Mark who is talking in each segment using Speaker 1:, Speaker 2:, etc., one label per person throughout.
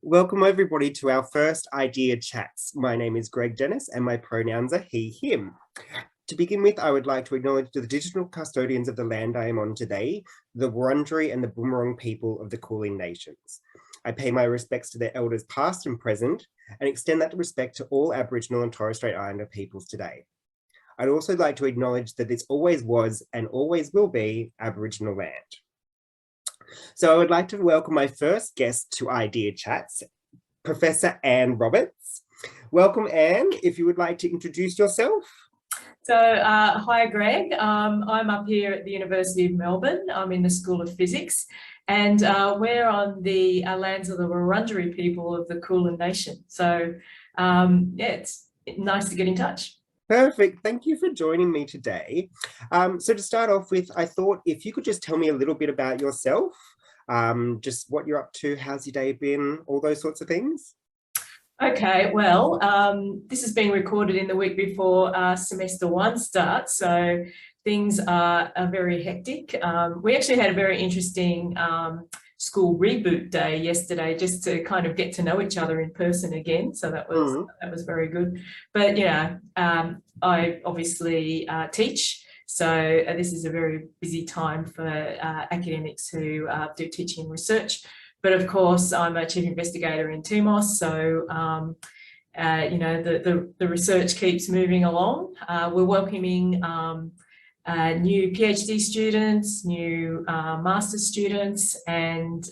Speaker 1: Welcome everybody to our first idea chats. My name is Greg Dennis and my pronouns are he, him. To begin with, I would like to acknowledge the traditional custodians of the land I am on today, the Wurundjeri and the Boonwurrung people of the Kulin Nations. I pay my respects to their elders past and present and extend that respect to all Aboriginal and Torres Strait Islander peoples today. I'd also like to acknowledge that this always was and always will be Aboriginal land. So I would like to welcome my first guest to Idea Chats, Professor Anne Roberts. Welcome, Anne, if you would like to introduce yourself.
Speaker 2: So, hi Greg, I'm up here at the University of Melbourne. I'm in the School of Physics and we're on the lands of the Wurundjeri people of the Kulin Nation. So, yeah, it's nice to get in touch.
Speaker 1: Perfect. Thank you for joining me today. So to start off with, I thought if you could just tell me a little bit about yourself, just what you're up to, how's your day been, all those sorts of things.
Speaker 2: Okay, well, this is being recorded in the week before semester one starts, so things are very hectic. We actually had a very interesting school reboot day yesterday, just to kind of get to know each other in person again. So that was very good. But yeah, I obviously teach, so this is a very busy time for academics who do teaching and research. But of course, I'm a chief investigator in TMOS, so you know, the research keeps moving along. We're welcoming new PhD students, new master's students, and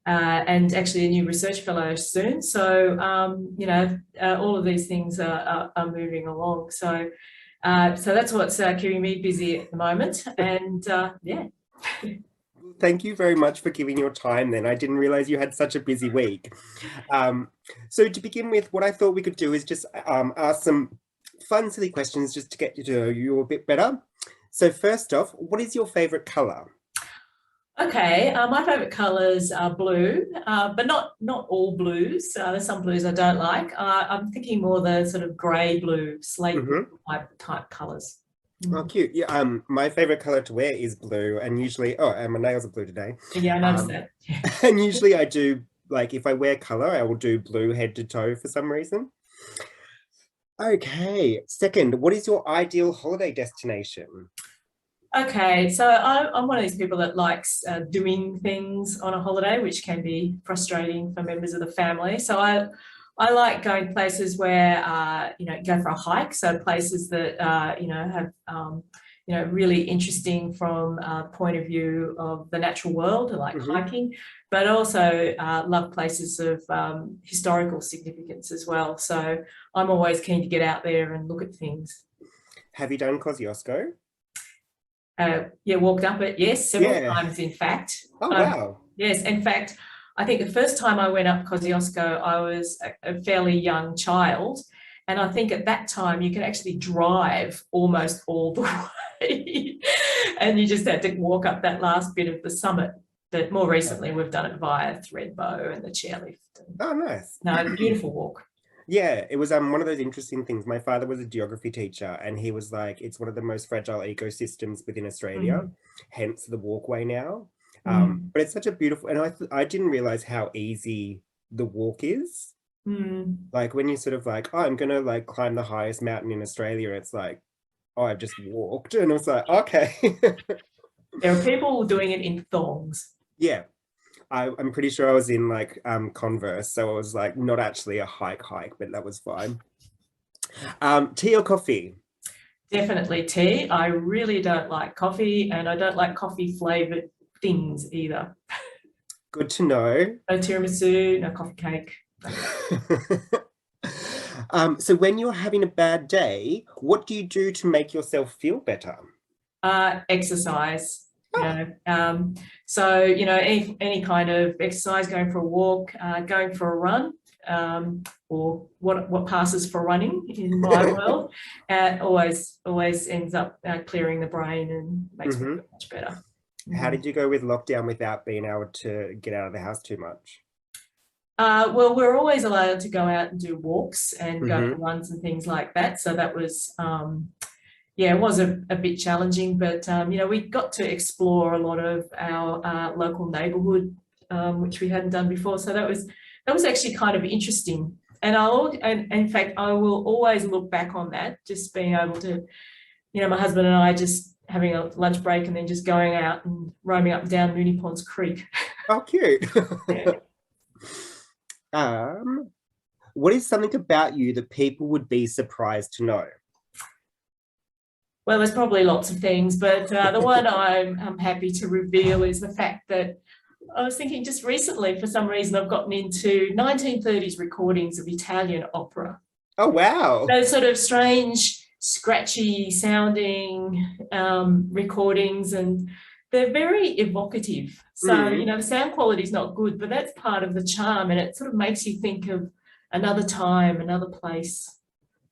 Speaker 2: actually a new research fellow soon. So you know, all of these things are moving along. So so that's what's keeping me busy at the moment. And yeah.
Speaker 1: Thank you very much for giving your time then. I didn't realize you had such a busy week. So to begin with, what I thought we could do is just ask some fun, silly questions just to get to know you a bit better. So first off, what is your favorite color?
Speaker 2: Okay, my favorite colors are blue, but not blue blues. There's some blues I don't like. I'm thinking more the sort of grey blue, slate type colors.
Speaker 1: Oh, cute. Yeah, my favorite color to wear is blue, and usually, and my nails are blue today.
Speaker 2: Yeah, I noticed that. Yeah.
Speaker 1: And usually I do, like, if I wear color, I will do blue head to toe for some reason. Okay, second, what is your ideal holiday destination?
Speaker 2: Okay, so I'm one of these people that likes doing things on a holiday, which can be frustrating for members of the family. So I like going places where, you know, go for a hike. So places that, you know, have, you know, really interesting from the point of view of the natural world, like hiking, but also love places of historical significance as well. So I'm always keen to get out there and look at things.
Speaker 1: Have you done Kosciuszko?
Speaker 2: Yeah, walked up it, yes, several times, in fact.
Speaker 1: Oh, wow.
Speaker 2: Yes, in fact, I think the first time I went up Kosciuszko, I was a fairly young child. And I think at that time you could actually drive almost all the way. And you just had to walk up that last bit of the summit. But more recently, we've done it via Threadbow and the chairlift.
Speaker 1: Oh, nice.
Speaker 2: No, beautiful walk.
Speaker 1: Yeah, it was one of those interesting things. My father was a geography teacher and he was like, it's one of the most fragile ecosystems within Australia, hence the walkway now. But it's such a beautiful, and I didn't realize how easy the walk is. Like when you sort of like, oh, I'm gonna like climb the highest mountain in Australia, it's like, oh, I've just walked, and I was like, okay.
Speaker 2: There are people doing it in thongs.
Speaker 1: Yeah, I'm pretty sure I was in like Converse, so it was like not actually a hike, but that was fine. Tea or coffee? Definitely
Speaker 2: tea. I really don't like coffee, and I don't like coffee flavored things either.
Speaker 1: Good to know.
Speaker 2: No tiramisu, no coffee cake.
Speaker 1: So when you're having a bad day, what do you do to make yourself feel better?
Speaker 2: Exercise. You know, so you know, any kind of exercise, going for a walk, going for a run, or what passes for running in my world, always ends up clearing the brain and makes me feel much better.
Speaker 1: How did you go with lockdown without being able to get out of the house too much?
Speaker 2: Well, we're always allowed to go out and do walks and go for runs and things like that. So that was, yeah, it was a bit challenging, but, you know, we got to explore a lot of our local neighbourhood which we hadn't done before. So that was actually kind of interesting. And in fact, I will always look back on that, just being able to, my husband and I just having a lunch break and then just going out and roaming up and down Moonee Ponds Creek.
Speaker 1: Oh, cute. What is something about you that people would be surprised to know?
Speaker 2: Well, there's probably lots of things, but the one I'm happy to reveal is the fact that I was thinking just recently, for some reason, I've gotten into 1930s recordings of Italian opera.
Speaker 1: Oh, wow.
Speaker 2: Those sort of strange, scratchy sounding recordings, and they're very evocative. So, the sound quality is not good, but that's part of the charm, and it sort of makes you think of another time, another place.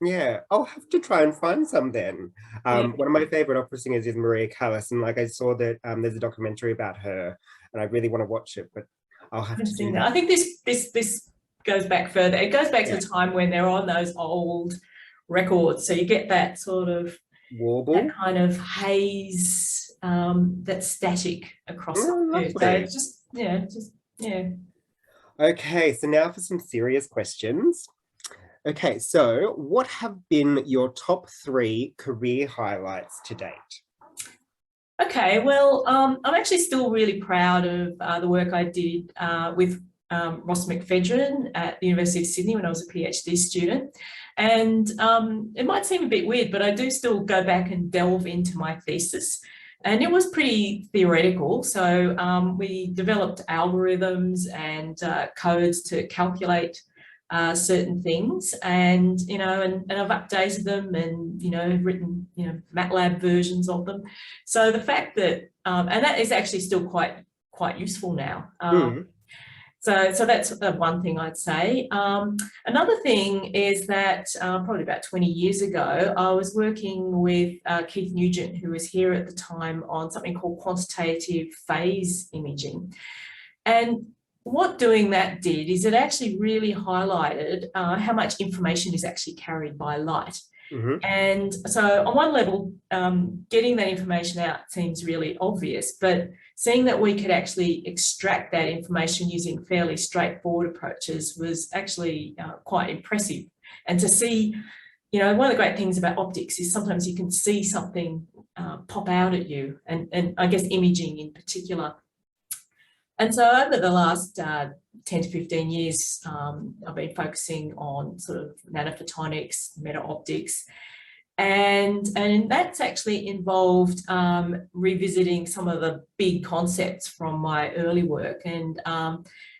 Speaker 1: Yeah, I'll have to try and find some then. One of my favorite opera singers is Maria Callas, and like I saw that there's a documentary about her, and I really want to watch it, but I'll have to do that.
Speaker 2: I think this goes back further. It goes back to the time when they're on those old records, so you get that sort of
Speaker 1: warble,
Speaker 2: that kind of haze, that's static across it. So it's just
Speaker 1: Okay, so now for some serious questions. Okay, so what have been your top 3 career highlights to date?
Speaker 2: Okay, well, I'm actually still really proud of the work I did with Ross McFedrin at the University of Sydney when I was a PhD student. And it might seem a bit weird, but I do still go back and delve into my thesis. And it was pretty theoretical. So we developed algorithms and codes to calculate certain things, and and I've updated them, and written MATLAB versions of them. So the fact that and that is actually still quite useful now. So that's one thing I'd say. Another thing is that probably about 20 years ago, I was working with Keith Nugent, who was here at the time, on something called quantitative phase imaging. And what doing that did is it actually really highlighted how much information is actually carried by light. And so on one level, getting that information out seems really obvious, but seeing that we could actually extract that information using fairly straightforward approaches was actually quite impressive. And to see, one of the great things about optics is sometimes you can see something pop out at you, and I guess imaging in particular. And so over the last 10 to 15 years, I've been focusing on sort of nanophotonics, Meta-Optics, and that's actually involved revisiting some of the big concepts from my early work, and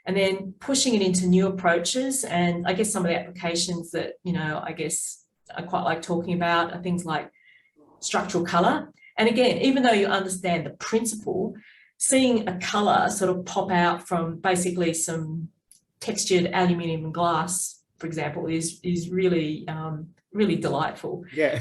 Speaker 2: then pushing it into new approaches. And I guess some of the applications that, I guess I quite like talking about are things like structural color. And again, even though you understand the principle, seeing a colour sort of pop out from basically some textured aluminium and glass, for example, is really really delightful.
Speaker 1: Yeah.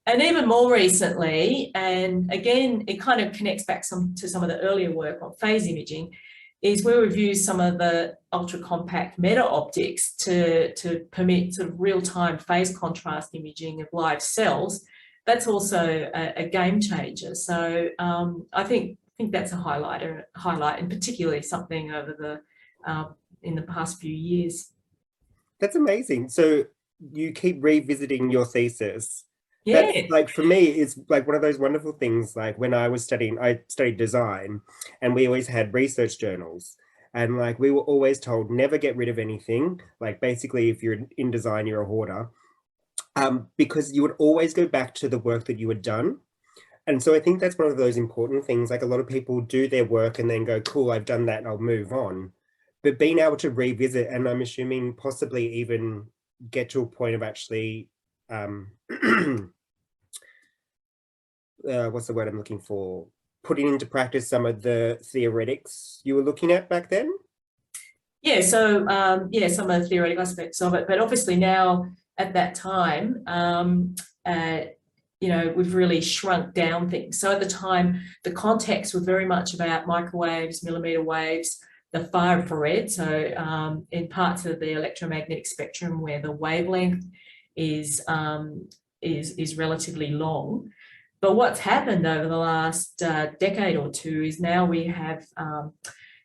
Speaker 2: And even more recently, and again, it kind of connects back to some of the earlier work on phase imaging, is where we've used some of the ultra compact Meta-Optics to permit sort of real-time phase contrast imaging of live cells. That's also a game changer. So I think that's a highlight, and particularly something over the in the past few years.
Speaker 1: That's amazing. So you keep revisiting your thesis.
Speaker 2: Yeah.
Speaker 1: That's, like, for me, it's like one of those wonderful things. Like when I studied design, and we always had research journals, and like we were always told never get rid of anything. Like basically, if you're in design, you're a hoarder, because you would always go back to the work that you had done. And so I think that's one of those important things. Like a lot of people do their work and then go, cool, I've done that, I'll move on. But being able to revisit, and I'm assuming possibly even get to a point of actually, what's the word I'm looking for? Putting into practice some of the theoretics you were looking at back then?
Speaker 2: Yeah, so some of the theoretical aspects of it, but obviously now at that time, we've really shrunk down things. So at the time, the context was very much about microwaves, millimeter waves, the far infrared. So in parts of the electromagnetic spectrum where the wavelength is relatively long. But what's happened over the last decade or two is now we have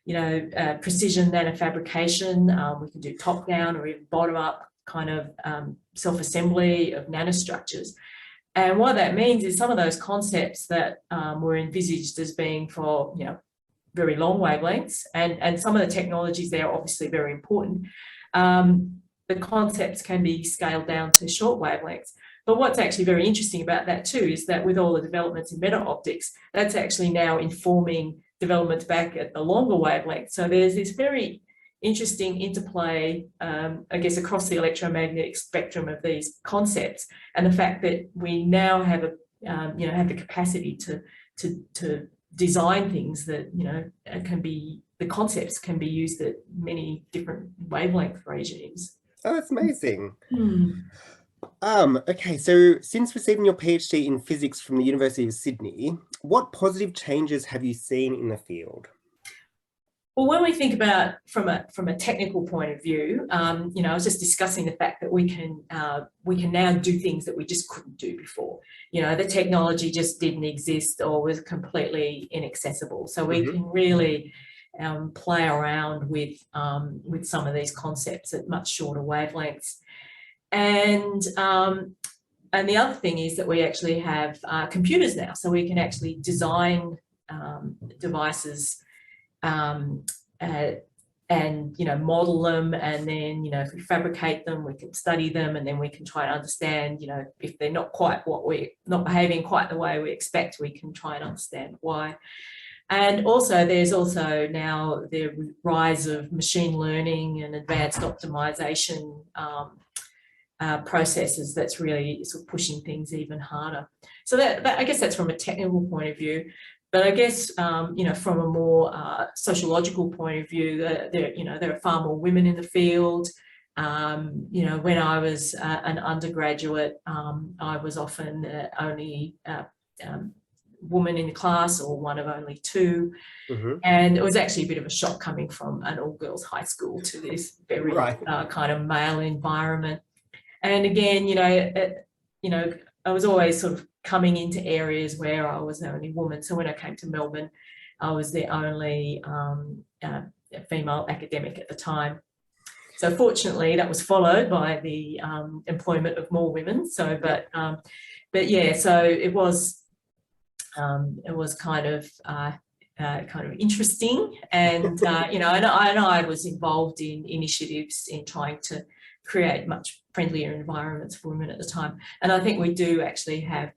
Speaker 2: precision nanofabrication. We can do top down or even bottom up kind of self-assembly of nanostructures. And what that means is some of those concepts that were envisaged as being for, very long wavelengths, and some of the technologies there are obviously very important. The concepts can be scaled down to short wavelengths. But what's actually very interesting about that too is that with all the developments in meta-optics, that's actually now informing developments back at the longer wavelength. So there's this very interesting interplay, I guess, across the electromagnetic spectrum of these concepts, and the fact that we now have have the capacity to design things that the concepts can be used at many different wavelength regimes.
Speaker 1: Oh, that's amazing.
Speaker 2: Hmm.
Speaker 1: Okay, so since receiving your PhD in physics from the University of Sydney, what positive changes have you seen in the field?
Speaker 2: Well, when we think about from a technical point of view, I was just discussing the fact that we can now do things that we just couldn't do before. The technology just didn't exist or was completely inaccessible. So we can really play around with some of these concepts at much shorter wavelengths. And the other thing is that we actually have computers now, so we can actually design devices and model them, and then if we fabricate them, we can study them, and then we can try and understand if they're not behaving quite the way we expect, we can try and understand why. And also there's also now the rise of machine learning and advanced optimization processes that's really sort of pushing things even harder. So that I guess that's from a technical point of view. But I guess from a more sociological point of view, there are far more women in the field. When I was an undergraduate, I was often the only woman in the class, or one of only two. And it was actually a bit of a shock coming from an all-girls high school to this very kind of male environment. And again, I was always sort of coming into areas where I was the only woman. So when I came to Melbourne, I was the only female academic at the time. So fortunately, that was followed by the employment of more women. So, but yeah, so it was kind of interesting, and and I was involved in initiatives in trying to create much friendlier environments for women at the time. And I think we do actually have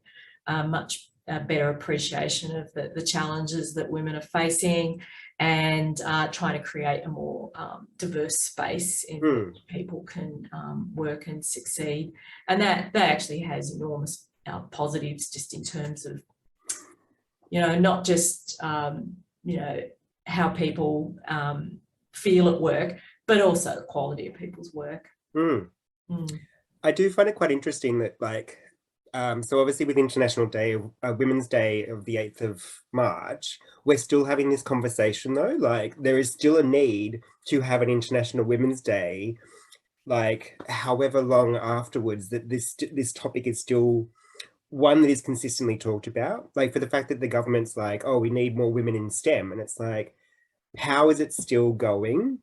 Speaker 2: a much better appreciation of the challenges that women are facing, and trying to create a more diverse space in which people can work and succeed. And that actually has enormous positives, just in terms of, not just, how people feel at work, but also the quality of people's work.
Speaker 1: I do find it quite interesting that, so obviously with International Day, Women's Day of the 8th of March, we're still having this conversation though. There is still a need to have an International Women's Day, however long afterwards, that this topic is still one that is consistently talked about. For the fact that the government's oh, we need more women in STEM, and it's how is it still going?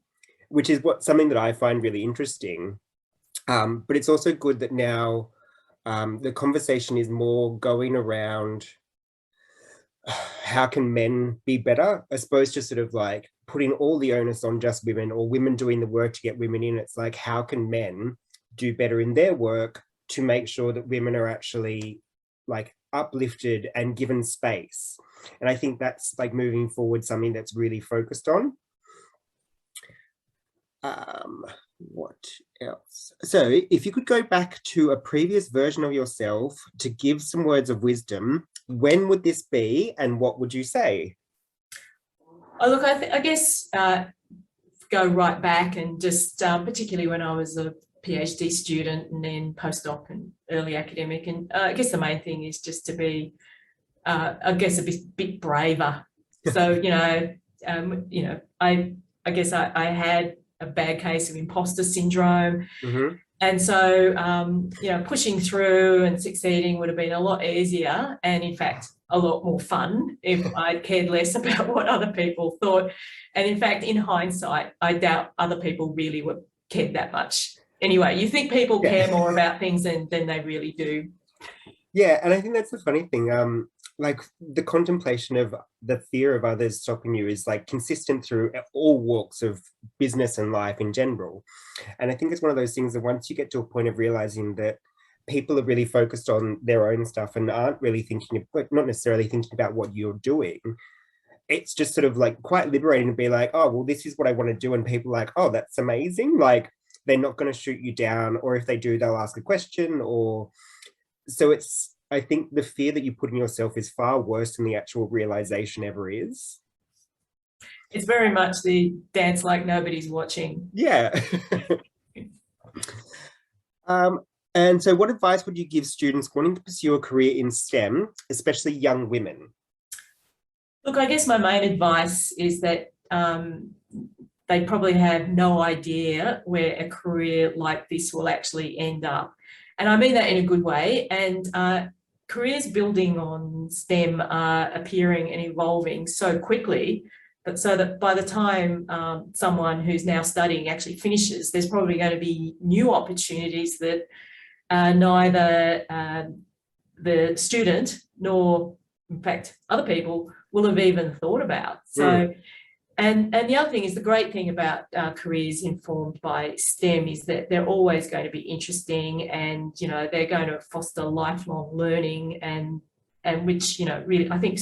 Speaker 1: Which is something that I find really interesting. But it's also good that now the conversation is more going around how can men be better, as opposed to sort of putting all the onus on just women, or women doing the work to get women in. It's how can men do better in their work to make sure that women are actually uplifted and given space. And I think that's moving forward something that's really focused on. What else? So if you could go back to a previous version of yourself to give some words of wisdom, when would this be, and what would you say?
Speaker 2: Oh, look, I guess go right back, and just particularly when I was a PhD student and then postdoc and early academic. And I guess the main thing is just to be, I guess, a bit braver. So, I guess I had a bad case of imposter syndrome. And so, pushing through and succeeding would have been a lot easier and, in fact, a lot more fun if I cared less about what other people thought. And in fact, in hindsight, I doubt other people really cared that much. Anyway, you think people care more about things than they really do.
Speaker 1: Yeah, and I think that's the funny thing. Like the contemplation of the fear of others stopping you is like consistent through all walks of business and life in general. And I think it's one of those things that once you get to a point of realizing that people are really focused on their own stuff and aren't really thinking, like, not necessarily thinking about what you're doing, it's just sort of like quite liberating to be like, oh, well, this is what I want to do. And people are like, oh, that's amazing. Like they're not going to shoot you down, or if they do, they'll ask a question. Or so it's, I think the fear that you put in yourself is far worse than the actual realization ever is.
Speaker 2: It's very much the dance like nobody's watching.
Speaker 1: Yeah. um, and so what advice would you give students wanting to pursue a career in STEM, especially young women?
Speaker 2: Look, I guess my main advice is that they probably have no idea where a career like this will actually end up. And I mean that in a good way. And careers building on STEM are appearing and evolving so quickly, but so that by the time someone who's now studying actually finishes, there's probably going to be new opportunities that neither the student nor, in fact, other people will have even thought about. So, and the other thing is, the great thing about careers informed by STEM is that they're always going to be interesting, and they're going to foster lifelong learning, and which really I think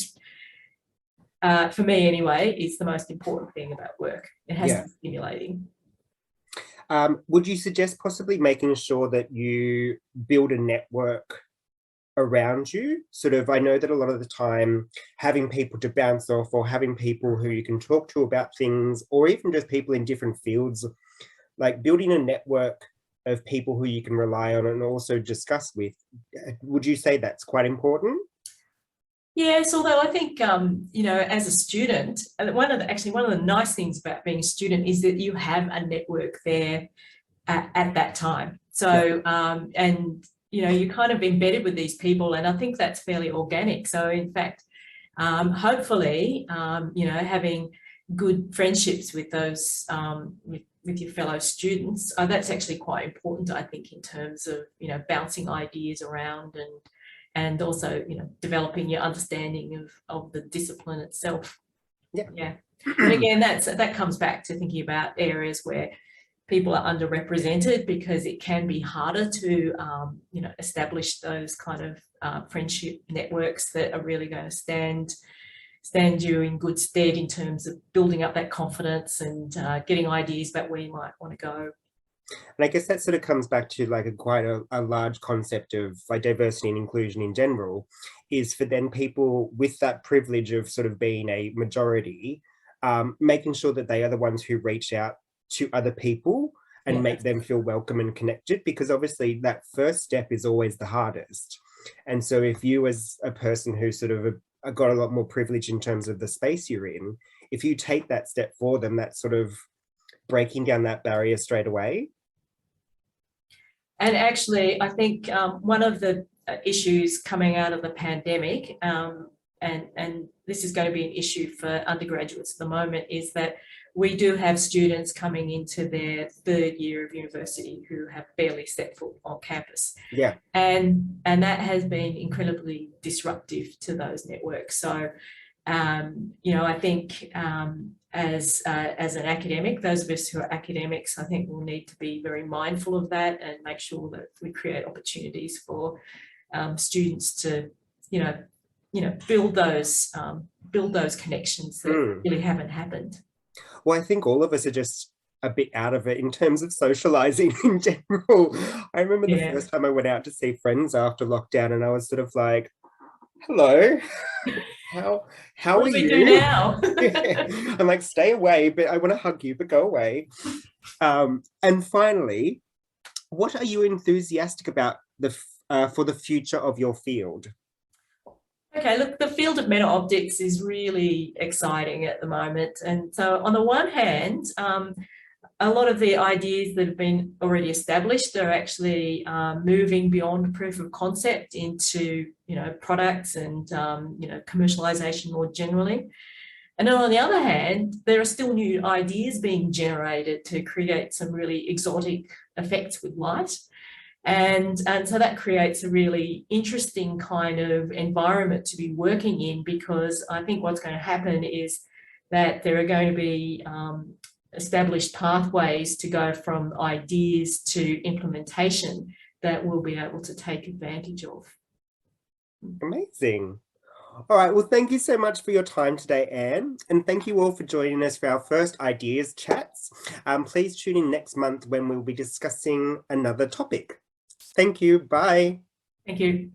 Speaker 2: for me anyway is the most important thing about work. It has to be stimulating.
Speaker 1: Would you suggest possibly making sure that you build a network around you? Sort of, I know that a lot of the time having people to bounce off, or having people who you can talk to about things, or even just people in different fields, like building a network of people who you can rely on and also discuss with. Would you say that's quite important?
Speaker 2: Yes, although I think, as a student, one of the nice things about being a student is that you have a network there at that time. So, and, you're kind of embedded with these people, and I think that's fairly organic. So in fact, hopefully, having good friendships with those, with your fellow students, that's actually quite important, I think, in terms of, bouncing ideas around and also, developing your understanding of the discipline itself. Yeah. And again, that comes back to thinking about areas where people are underrepresented, because it can be harder to, establish those kind of friendship networks that are really going to stand you in good stead in terms of building up that confidence and getting ideas about where you might want to go.
Speaker 1: And I guess that sort of comes back to like quite a large concept of like diversity and inclusion in general, is for then people with that privilege of sort of being a majority, making sure that they are the ones who reach out to other people and make them feel welcome and connected, because obviously that first step is always the hardest. And so if you, as a person who sort of got a lot more privilege in terms of the space you're in, if you take that step for them, that's sort of breaking down that barrier straight away.
Speaker 2: And actually, I think one of the issues coming out of the pandemic, and this is going to be an issue for undergraduates at the moment, is that we do have students coming into their third year of university who have barely stepped foot on campus.
Speaker 1: Yeah.
Speaker 2: And that has been incredibly disruptive to those networks. So, I think as an academic, those of us who are academics, I think will need to be very mindful of that and make sure that we create opportunities for students to, build those connections that really haven't happened.
Speaker 1: Well, I think all of us are just a bit out of it in terms of socializing in general. I remember the first time I went out to see friends after lockdown, and I was sort of like, hello, how
Speaker 2: what
Speaker 1: are
Speaker 2: do we
Speaker 1: you?
Speaker 2: Do now?
Speaker 1: I'm like, stay away, but I want to hug you, but go away. And finally, what are you enthusiastic about for the future of your field?
Speaker 2: Okay, look, the field of meta-optics is really exciting at the moment. And so on the one hand, a lot of the ideas that have been already established are actually moving beyond proof of concept into, products and, commercialization more generally. And then on the other hand, there are still new ideas being generated to create some really exotic effects with light. And so that creates a really interesting kind of environment to be working in, because I think what's going to happen is that there are going to be established pathways to go from ideas to implementation that we'll be able to take advantage of.
Speaker 1: Amazing. All right, well, thank you so much for your time today, Anne, and thank you all for joining us for our first ideas chats. Please tune in next month when we'll be discussing another topic. Thank you. Bye.
Speaker 2: Thank you.